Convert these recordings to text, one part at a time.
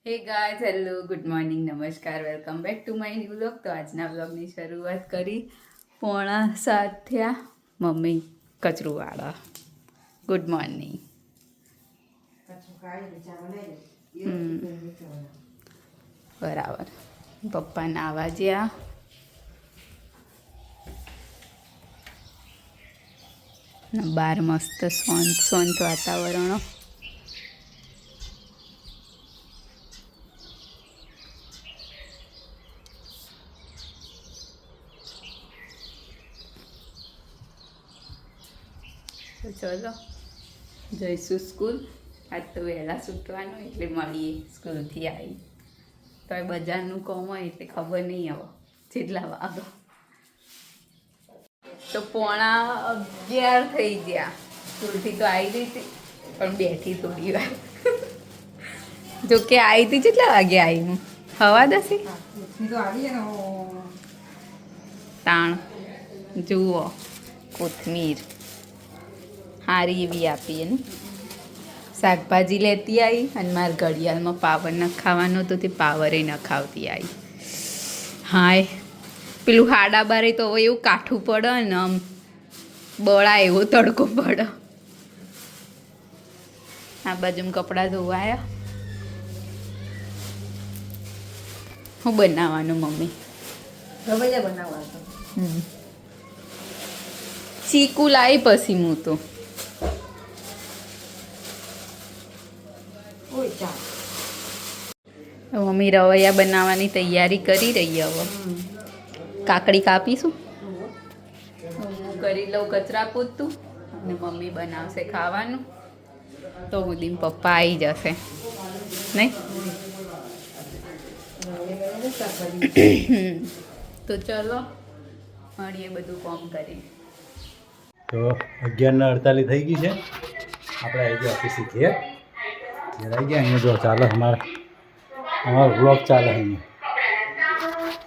હે guys hello good morning નમસ્કાર welcome back to my new vlog. તો આજના વ્લોગની શરૂઆત કરી 6:45 થયા. મમ્મી કચરું વાળા. Good morning. બરાબર. પપ્પા નાવા જ્યાં. બહાર મસ્ત શાંત વાતાવરણ. તો ચલો જઈશું સ્કૂલ. આજ તો વહેલા છૂટવાનું એટલે મળીએ સ્કૂલથી આવી. તો એ બજારનું કામ હોય એટલે ખબર નહીં આવે જેટલા વાગો. તો 11:45 થઈ ગયા. સ્કૂલથી તો આવી ગઈ હતી પણ બેઠી થોડી વાર. જો કે આવી હતી કેટલા વાગે આવી? હવા દસી તાણ જુઓ કોથમીર હારી એવી આપીએ ને. શાકભાજી લેતી આવી અને મારા ઘડિયાળમાં પાવર નખાવાનો તો તે પાવરે નખાવતી આવી. હાય પેલું હાડા બારે તો હવે એવું કાઠું પડે ને આમ બળા એવો તડકો પડે. આ બાજુમાં કપડાં ધોવાયા. શું બનાવવાનું મમ્મી? રવૈયા બનાવવા. ચીકુ લાવી પછી હું તો મમ્મી રવૈયા બનાવવાની તૈયારી કરી રહી હવે. કાકડી કાપીશું. હું કરી લઉં કચરા પોતું અને મમ્મી બનાવશે ખાવાનું. તો ઉદીન પપ્પા આવી જશે નહીં. તો ચલો મળીએ બધું કામ કરી. તો 11:48 થઈ ગઈ છે. આપણે આવી ગયા ઓફિસથી ઘેર આવી ગયા. અહીંયા જો ચાલે અમારો બ્લોગ ચાલે અહીંયા.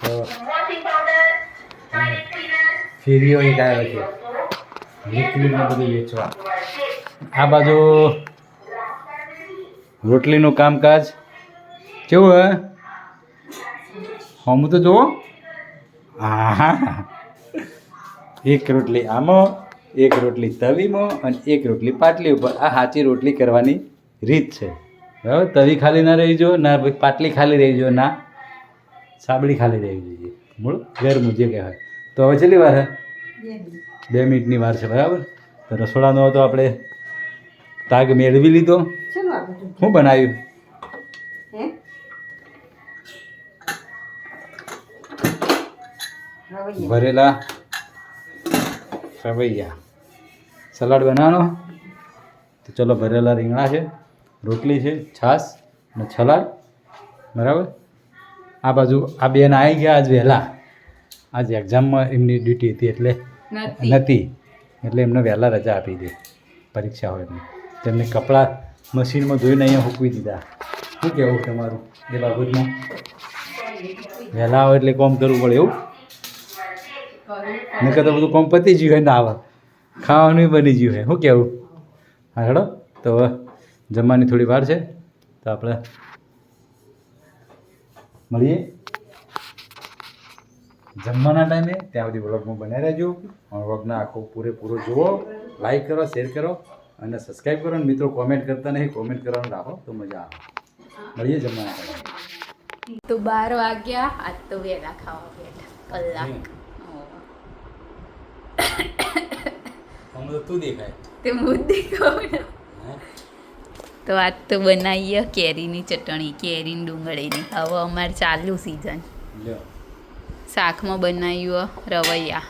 તો ફેરીઓ એક આવે છે લિક્વિડને બધું વેચવા. આ બાજુ રોટલીનું કામકાજ કેવું હે હમું તો જુઓ. હા એક રોટલી આમાં, એક રોટલી તવીમાં અને એક રોટલી પાટલી ઉપર. આ સાચી રોટલી કરવાની રીત છે. બરાબર. તવી ખાલી ના રહી જો, ના પાટલી ખાલી રહી જો, ના સાબડી ખાલી રહી જોઈએ. મૂળ ગરમ જે કહેવાય. તો હવે છેલ્લી વાર હે 2 મિનિટની વાર છે. બરાબર. તો રસોડાનો તો આપણે તાગ મેળવી લીધો. શું બનાવ્યું? ભરેલા રવૈયા. સલાડ બનાવવાનો. તો ચલો ભરેલા રીંગણા છે, રોટલી છે, છાશ અને સલાડ. બરાબર. આ બાજુ આ બેન આવી ગયા આજ વહેલા. આજ એક્ઝામમાં એમની ડ્યુટી હતી એટલે નથી એટલે એમને વહેલા રજા આપી દે. પરીક્ષા હોય એમને. તેમને કપડાં મશીનમાં ધોઈને અહીંયા મૂકવી દીધા. શું કહેવું તમારું એ બાબતમાં? વહેલા આવે એટલે કોમ કરવું પડે એવું? નકર તો બધું કોમ પતી ગયું હોય ને આવે ખાવાનું બની ગયું હોય. શું કહેવું? હા હેડો. તો હવે જમવાની થોડી વાર છે તો આપણે મળીએ જમવાના ટાઈમે. ત્યાં બધી વ્લોગમાં બનાવી રહેજો. વ્લોગના આખો પૂરેપૂરો જુઓ. લાઈક કરો, શેર કરો અને સબસ્ક્રાઈબ કરો. અને મિત્રો કોમેન્ટ કરતા નહીં, કોમેન્ટ કરવાનું રાખો તો મજા આવે. મળીએ જમવાના ટાઈમે. તો 12 વાગ્યા. આજ તો વહેલા ખાવા બેઠા કલાક. તું દેખાય તે બુદ્ધિ કહું. તો આજ તો બનાવીએ કેરીની ચટણી, કેરીની ડુંગળીની. હવે અમારે ચાલુ સિઝન. શાકમાં બનાવ્યું રવૈયા.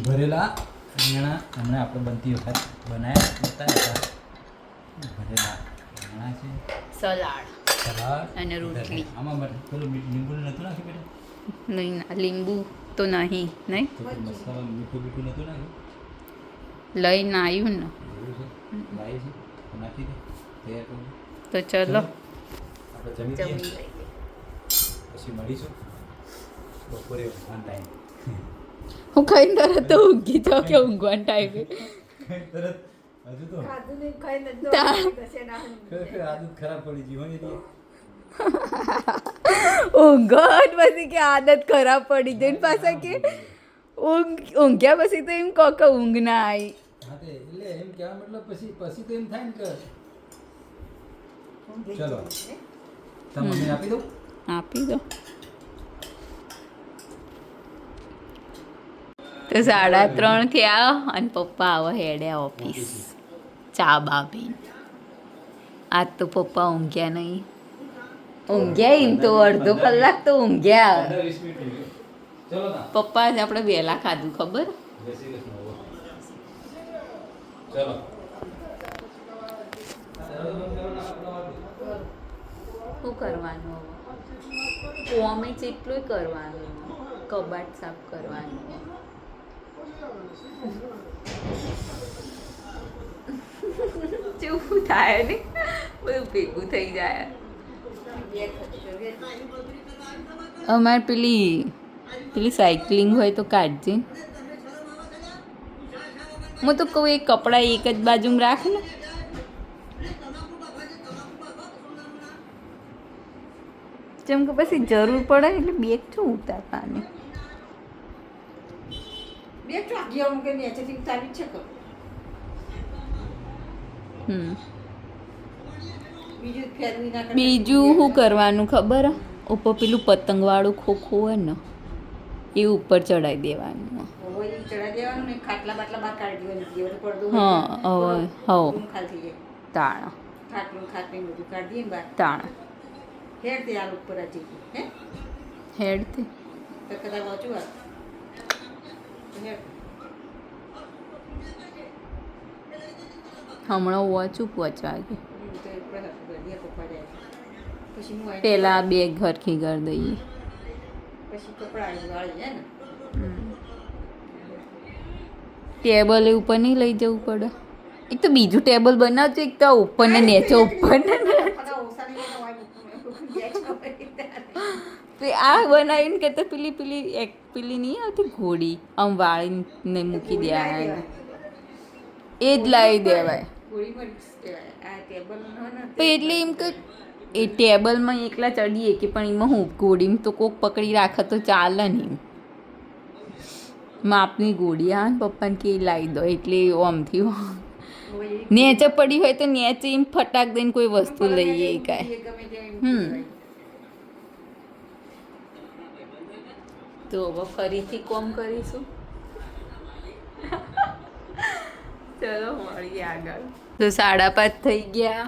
ભરેલા રીંગણા હમણાં આપણે બનતી વખત બનાવ્યા બતાવ્યા હતા. ભરેલા રીંગણા છે, સલાડ સલાડ અને રોટલી. આમાં પેલું લીંબુ નહોતું નાખ્યું બેટા? નહીં, લીંબુ તો નહીં. નહીં તો મસાલા મીઠું બીઠું નહોતું નાખ્યું? લઈને આવ્યું ને. એવું છે લાવી છે તો નાખી દે. તૈયાર કરું. તો ચલો આપણે જમી જમી લઈએ. લઈએ. પછી મળીશું બપોરે ઓન ટાઈમ. હું ખાઈને તરત તો ઊંઘી જાઉં કે ઊંઘવાનો ટાઈમે. તરત હજુ તો ખાધું નહીં ખાઈને જ કશે ના ખરેખર આદત ખરાબ પડી ગઈ હોય એટલે ઊંઘ પછી કે આદત ખરાબ પડી જઈને પાછા કે ઊંઘ્યા પછી તો એમ કહો કે ઊંઘ ના આવી. હા તે એટલે એમ કહેવા મતલબ પછી તો એમ થાય ને કે ચલો તમે મમ્મીને આપી દઉં. આપી દો. તો 3:30 થયા અને પપ્પા આવો હેડ્યા ઓફિસ ચા બાપી. આજ તો પપ્પા ઊંઘ્યા નહીં. ઊંઘ્યા એમ તો અડધો કલાક તો ઊંઘ્યા. 15-20 મિનિટ થઈ ગઈ. ચલો ના પપ્પા જ આપણે વહેલા ખાધું ખબર. જય શ્રી કૃષ્ણ. ચલો શું કરવાનું કોમે જેટલું કરવાનું કબાટ સાફ કરવાનું. જેવું થાય ને બધું ભેગું થઈ જાય. અમારે પેલી સાયકલિંગ હોય તો કાઢજે. હું તો કહું એ કપડાં એક જ બાજુમાં રાખ ને. જેમ કે પછી જરૂર પડે એટલે બેગ શું ઉતારવાની. બે ચોગીઓ મૂકે નીચેથી ઉતારી જ છે કે બીજું ફેરવી ના કરે. બીજું શું કરવાનું ખબર ઉપર પેલું પતંગવાળું ખોખું હોય ને એ ઉપર ચડાવી દેવાનું. હવે ઈ ચડાઈ દેવાનું ને ખાટલા બાટલા બહાર કાઢી દેવાનું જે બધું પડદું હા હવે રૂમ ખાલી થઈ જાય તાણ ખાટલું બધું કાઢી દઈએ ને બહાર તાણ હેડ તે આ ઉપર આ જઈ હે હેડ તે તો કદાચ વાંચું આ હેડ હમણાં વાંચું પહોંચવા કે તો એ ગડિયા પપ્પા જાય પછી હું પેલા બેગ ઘરખી કરી દઈએ. પછી કપડાં વાળી જાય ને ટેબલ ઉપર નહીં લઈ જવું પડે. એક તો બીજું ટેબલ બનાવજો. એક તો ઉપર ને નીચે ઉપર ને બધા ઓસાની બધા વાળી આ બનાવીને કે તો પેલી નહીં આવતી ઘોડી આમ વાળીને મૂકી દેવાય એ જ લાવી દેવાય. ગોળીમાં કહેવાય આ ટેબલ ને પણ એટલે એમ કે એ ટેબલમાં એકલા ચડીએ કે પણ એમાં હું ઘોડીમાં તો કોક પકડી રાખે તો ચાલે નહીં. માપની ઘોડી આવે ને પપ્પાને કે લાવી દો એટલે આમથી નેચે પડી હોય તો નેચે એમ ફટાક દઈને કોઈ વસ્તુ લઈએ કાંઈ. ગમે ત્યાં તો હવે ફરીથી કોમ કરીશું. ચલો મળીએ આગળ. તો 5:30 થઈ ગયા.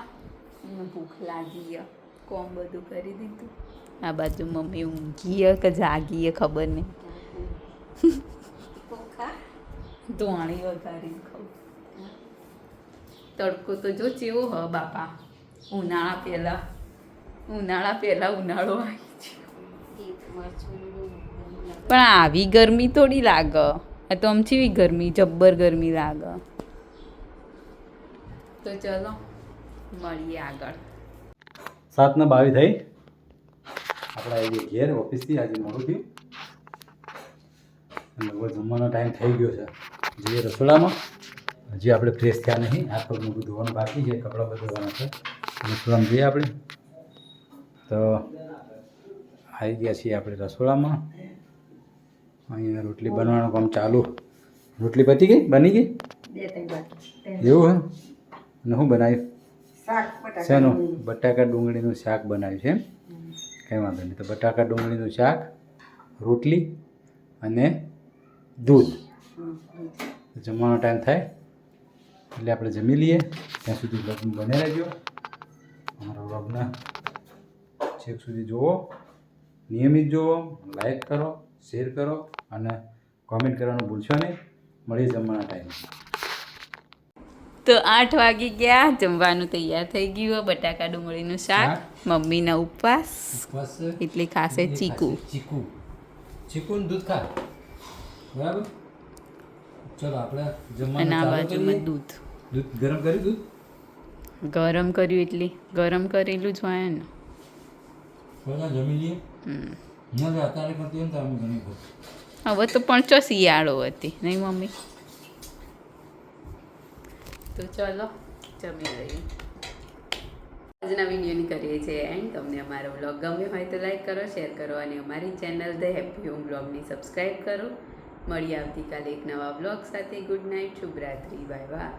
ભૂખ લાગી કોમ બધું કરી દીધું. આ બાજુ મમ્મી ઊંઘી કે જાગી ખબર નહીં. ધોણી વઘારીને ખાઉં. તડકો તો જો ચેવો હ બાપા. ઉનાળા પહેલા ઉનાળો આવી છે. પણ આવી ગરમી થોડી લાગે. આ તો આમ ચેવી ગરમી જબ્બર ગરમી લાગે. તો ચલો મળીએ આગળ. 7:22 થઈ. આપણે આવી ગયા ઘેર ઓફિસથી. આજે મોડું થયું અને હવે જમવાનો ટાઈમ થઈ ગયો છે. જઈએ રસોડામાં. હજી આપણે ફ્રેશ થયા નહીં. હાથ પગ મોઢું ધોવાનું બાકી છે. કપડાં બદલવાના છે. રસોડામાં જઈએ આપણે. તો આવી ગયા છીએ આપણે રસોડામાં. અહીંયા રોટલી બનવાનું કામ ચાલુ. રોટલી પતી ગઈ? બની ગઈ? એવું હે? અને શું બનાવ્યું? શેનું? બટાકા ડુંગળીનું શાક બનાવ્યું છે એમ? કંઈ વાંધો નહીં. તો બટાકા ડુંગળીનું શાક, રોટલી અને દૂધ. જમવાનો ટાઈમ થાય એટલે આપણે જમી લઈએ. ત્યાં સુધી બ્લોગ બને રહેજો. અમારા બ્લોગને છેક સુધી જુઓ, નિયમિત જુઓ, લાઈક કરો, શેર કરો અને કોમેન્ટ કરવાનું ભૂલશો નહીં. મળીએ જમવાના ટાઈમ. તો 8 વાગી ગયા. જમવાનું તૈયાર થઈ ગયું. બટાકા ડુંગળીનું શાક. મમ્મીના ઉપવાસ એટલે ખાસે ચીકુ. ચીકુ દૂધ ખા. બરાબર. ચલો આપણે જમવાનું અને આ ચાલુ બાજુમાં કરીએ. દૂધ ગરમ કર્યું. દૂધ ગરમ કર્યું એટલે ગરમ કરેલું જ હોય ને. પહેલાં જમી લઈએ. ના અત્યારે કરતી એમ તો અમે ઘણી ખોટ. હવે તો પણ શિયાળો હતી નહીં મમ્મી? તો ચલો જમી લઈએ. આજના વિડીયોની કરીએ છીએ એન્ડ. તમને અમારો બ્લોગ ગમ્યો હોય તો લાઈક કરો, શેર કરો અને અમારી ચેનલ ધ હેપી હોમ બ્લોગની સબસ્ક્રાઈબ કરો. મળીએ આવતીકાલે એક નવા બ્લોગ સાથે. ગુડ નાઇટ, શુભરાત્રી, બાય બાય.